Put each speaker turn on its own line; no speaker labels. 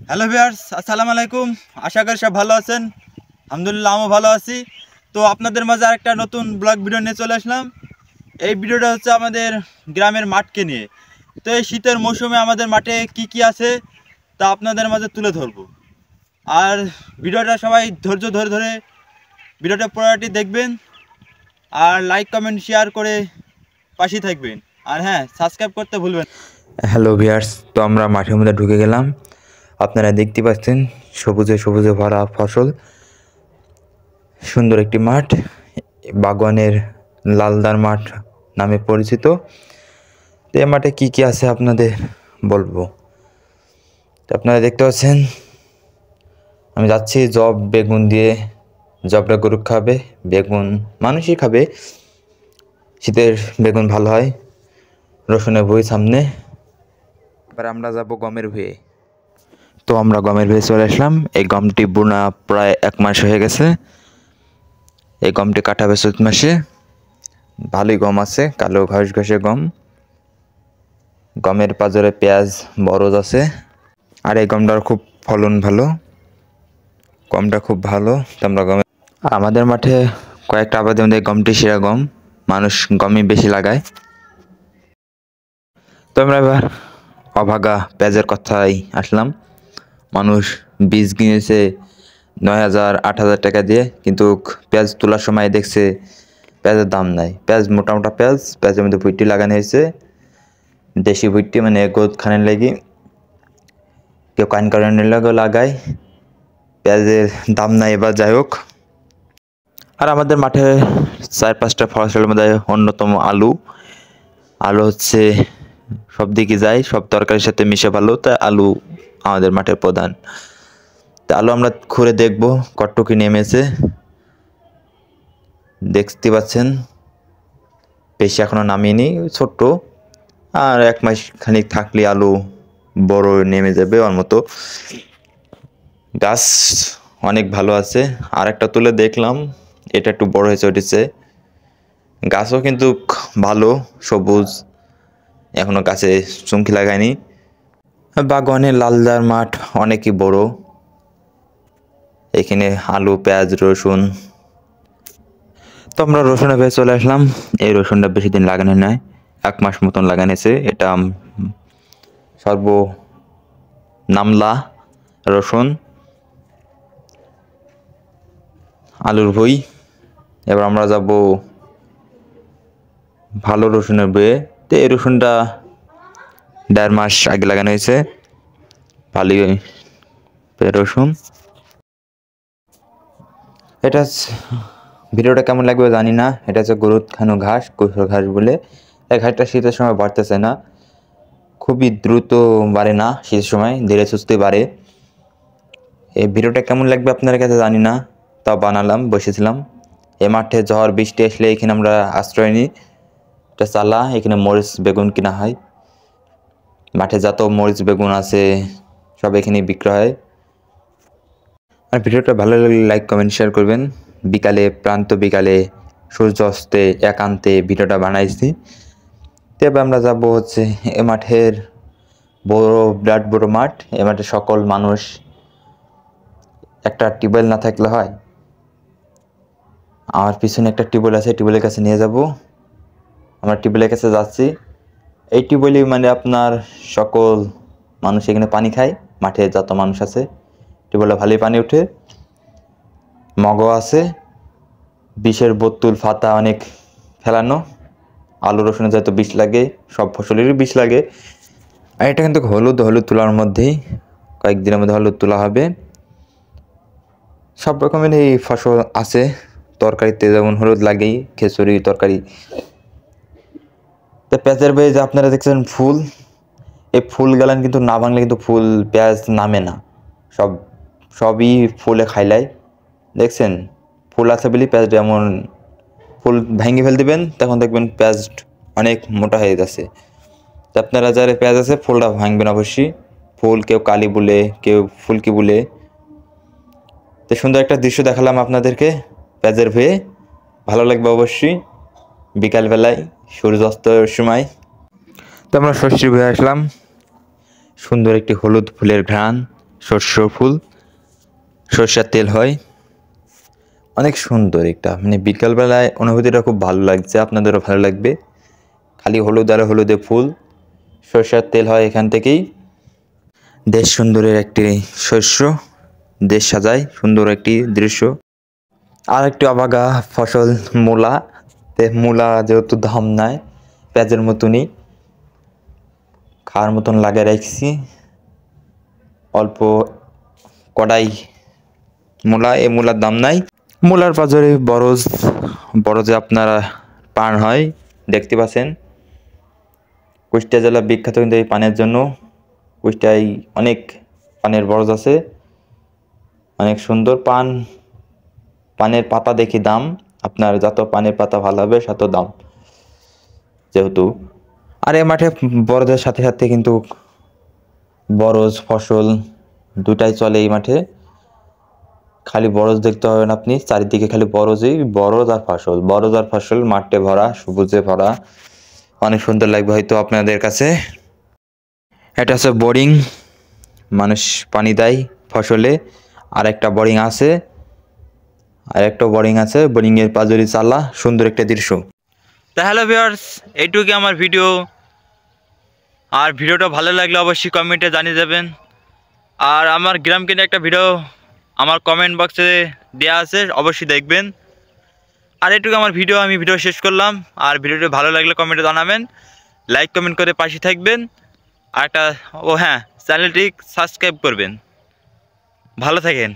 Hello viewers, আসসালামু আলাইকুম। আশা করি সব ভালো আছেন। আলহামদুলিল্লাহ আমিও ভালো আছি। তো আপনাদের মাঝে আরেকটা নতুন ব্লগ ভিডিও নিয়ে চলে আসলাম। এই ভিডিওটা হচ্ছে আমাদের গ্রামের মাঠকে নিয়ে। তো এই শীতের মৌসুমে আমাদের মাঠে কি কি আছে তা আপনাদের মাঝে তুলে ধরবো। আর ভিডিওটা সবাই ধৈর্য ধরে ধরে ভিডিওটা পুরোটি দেখবেন, আর লাইক কমেন্ট শেয়ার করে পাশে থাকবেন, আর হ্যাঁ, সাবস্ক্রাইব করতে ভুলবেন।
হ্যালো ভিয়ার্স, তো আমরা মাঠের মধ্যে ঢুকে গেলাম। আপনারা দেখতে পাচ্ছেন সবুজে সবুজে ভরা ফসল, সুন্দর একটি মাঠ, বাগানের লালদার মাঠ নামে পরিচিত। তো এই মাঠে কী কী আছে আপনাদের বলবো। তো আপনারা দেখতে পাচ্ছেন আমি যাচ্ছি জব বেগুন দিয়ে। জবটা গরু খাবে, বেগুন মানুষই খাবে। শীতের বেগুন ভালো হয়। রসুনের বই সামনে। এবার আমরা যাব গমের ভুঁয়ে। তো আমরা গমের ভুঁয়ে চলে আসলাম। এই গমটি বোনা প্রায় 1 মাস হয়ে গেছে। এই গমটি কাটা হবে চৈত মাসে। ভালোই গম আছে, কালো ঘাস ঘাসে গম। গমের পাজরে পেঁয়াজ বরজ আছে। আর এই গমটার খুব ফলন ভালো, গমটা খুব ভালো। তো আমরা আমাদের মাঠে কয়েকটা আবাদের মধ্যে গমটি সেরা গম, মানুষ গমই বেশি লাগায়। তো আমরা এবার অভাগা পেঁয়াজের কথাই আসলাম। মানুষ বীজ কিনেছে 9,000 8,000 টাকা দিয়ে, কিন্তু পেঁয়াজ তোলার সময় দেখছে পেঁয়াজের দাম নাই। পেঁয়াজ মোটা মোটা পেঁয়াজের মধ্যে ভুট্টি লাগানো হয়েছে, দেশি ভুট্টি, মানে গোদ খানের লাগি। কেউ কান কারণের লাগেও লাগায়। পেঁয়াজের দাম নাই এবার, যাই হোক। আর আমাদের মাঠে 4-5টা ফসলের মধ্যে অন্যতম আলু। আলু হচ্ছে সব দিকে যায়, সব তরকারির সাথে মিশে ভালো, তাই আলু আমাদের মাঠের প্রধান। তা আলু আমরা খুঁড়ে দেখবো কতটুকু নেমেছে। দেখতে পাচ্ছেন বেশি এখনো নামিনি, ছোট্ট। আর 1 মাস খানিক থাকলে আলু বড় নেমে যাবে ওর মতো। গাছ অনেক ভালো আছে। আর একটা তুলে দেখলাম, এটা একটু বড় হয়েছে উঠেছে। গাছও কিন্তু ভালো, সবুজ, এখনো গাছে চুমকি লাগায়নি। বাগানের লালদার মাঠ অনেকই বড়। এখানে আলু, পেঁয়াজ, রসুন। তো আমরা রসুনের ভেতরে চলে আসলাম। এই রসুনটা বেশি দিন লাগানো নয়, 1 মাস মতন লাগানোছে। এটা সর্ব নামলা রসুন। আলুর ভুঁই। এবার আমরা যাব ভালো রসুনের বয়ে। তো এই রসুনটা 1.5 মাস আগে লাগানো হয়েছে। ভালোই রসুন। এটা ভিডিওটা কেমন লাগবে জানি না। এটা হচ্ছে গরুর খানো ঘাস, কৈশোর ঘাস বলে। এই ঘাসটা শীতের সময় বাড়তেছে না, খুবই দ্রুত বাড়ে না শীতের সময়, ধীরে সুস্থে বাড়ে। এই ভিডিওটা কেমন লাগবে আপনার কাছে জানি না, তাও বানালাম, বসেছিলাম। এই মাঠে ঝড় বৃষ্টি আসলে এখানে আমরা আশ্রয় নিই। এটা চালা, এখানে মরিচ বেগুন কিনা হয়। মাঠে যত মরিচ বেগুন আছে সব এখানে বিক্রয় হয়। আর ভিডিওটা ভালো লাগলে লাইক কমেন্ট শেয়ার করবেন। বিকালে, প্রান্ত বিকালে সূর্য অস্তে একান্তে ভিডিওটা বানাইছি। তবে আমরা যাব হচ্ছে এ মাঠের বিরাট বড় মাঠ। এ মাঠে সকল মানুষ, একটা টিউবওয়েল না থাকলে হয়। আমার পিছনে একটা টিউবওয়েল আছে, টিউবওয়েলের কাছে নিয়ে যাব। আমরা টিউবওয়েলের কাছে যাচ্ছি। এই টিউবওয়েলই মানে আপনার সকল মানুষ এখানে পানি খায়। মাঠে যত মানুষ আছে টিউবওয়েলে ভালোই পানি ওঠে। মগও আছে, বিষের বোতল ফাতা অনেক ফেলানো। আলু রসুনে যত বিষ লাগে, সব ফসলেরই বিষ লাগে। আর এটা কিন্তু হলুদ তোলার মধ্যেই, কয়েকদিনের মধ্যে হলুদ তোলা হবে। সব রকমের এই ফসল আছে। তরকারিতে যেমন হলুদ লাগেই, খিচুড়ি তরকারি। তো পেঁয়াজের বয়ে যে আপনারা দেখছেন ফুল, এই ফুল গেলেন কিন্তু না ভাঙলে কিন্তু ফুল পেঁয়াজ নামে না। সবই ফুলে খাইলায়। দেখছেন ফুল আছে বলি পেঁয়াজ, এমন ফুল ভেঙে ফেল দিবেন, তখন দেখবেন পেঁয়াজ অনেক মোটা হয়ে যাচ্ছে। তো আপনারা যারা পেঁয়াজ আছে ফুলটা ভাঙবেন অবশ্যই। ফুল কেউ কালি বলে, কেউ ফুলকি বলে। তো সুন্দর একটা দৃশ্য দেখালাম আপনাদেরকে পেঁয়াজের ভুঁয়ে। ভালো লাগবে অবশ্যই। বিকালবেলায় সূর্যাস্তের সময়। তো আমরা ষষ্ঠীর ভুঁয়ে আসলাম। সুন্দর একটি হলুদ ফুলের ঘ্রাণ, শস্য ফুল, সরষের তেল হয়। অনেক সুন্দর একটা, মানে বিকালবেলায় অনুভূতিটা খুব ভালো লাগছে, আপনাদেরও ভালো লাগবে। খালি হলুদ আর হলুদে ফুল, সরষের তেল হয় এখান থেকেই। দেশ সুন্দরের একটি শস্য, দেশ সাজায় সুন্দর একটি দৃশ্য। আর একটি অবাগা ফসল মূলা। মূলা যেহেতু দাম নাই, পেঁয়াজের মতনই খাওয়ার মতন লাগে রাখছি। অল্প কড়াই মূলা, এই মূলার দাম নাই। মূলার বাজারে বরজে আপনারা পান হয়, দেখতে পাচ্ছেন। কুষ্টিয়া জেলা বিখ্যাত কিন্তু এই পানের জন্য। কুষ্টিয়ায় অনেক পানের বরজ আছে, অনেক সুন্দর পান। পানের পাতা দেখি দাম, আপনার যত পানের পাতা ভালো হবে তত দাম যেহেতু। আর এই মাঠে বরজের সাথে সাথে কিন্তু বরজ ফসল দুটাই চলে এই মাঠে। খালি বরজ দেখতে হবে না আপনি, চারিদিকে খালি বরজই, বরজ আর ফসল মাঠে ভরা, সবুজে ভরা। অনেক সুন্দর লাগবে হয়তো আপনাদের কাছে। এটা হচ্ছে বোরিং, মানুষ পানি দেয় ফসলে। আর একটা বোরিং আছে, বোরিংয়ের পাজরি চালা, সুন্দর একটা দৃশ্য।
তা হ্যালো ভিউয়ার্স, এইটুকুই আমার ভিডিও। আর ভিডিওটা ভালো লাগলে অবশ্যই কমেন্টে জানিয়ে দেবেন। আর আমার গ্রামকে নিয়ে একটা ভিডিও আমার কমেন্ট বক্সে দেওয়া আছে, অবশ্যই দেখবেন। আর এইটুকু আমার ভিডিও, আমি ভিডিও শেষ করলাম। আর ভিডিওটি ভালো লাগলে কমেন্টে জানাবেন, লাইক কমেন্ট করে পাশে থাকবেন। আর একটা চ্যানেলটি সাবস্ক্রাইব করবেন। ভালো থাকেন।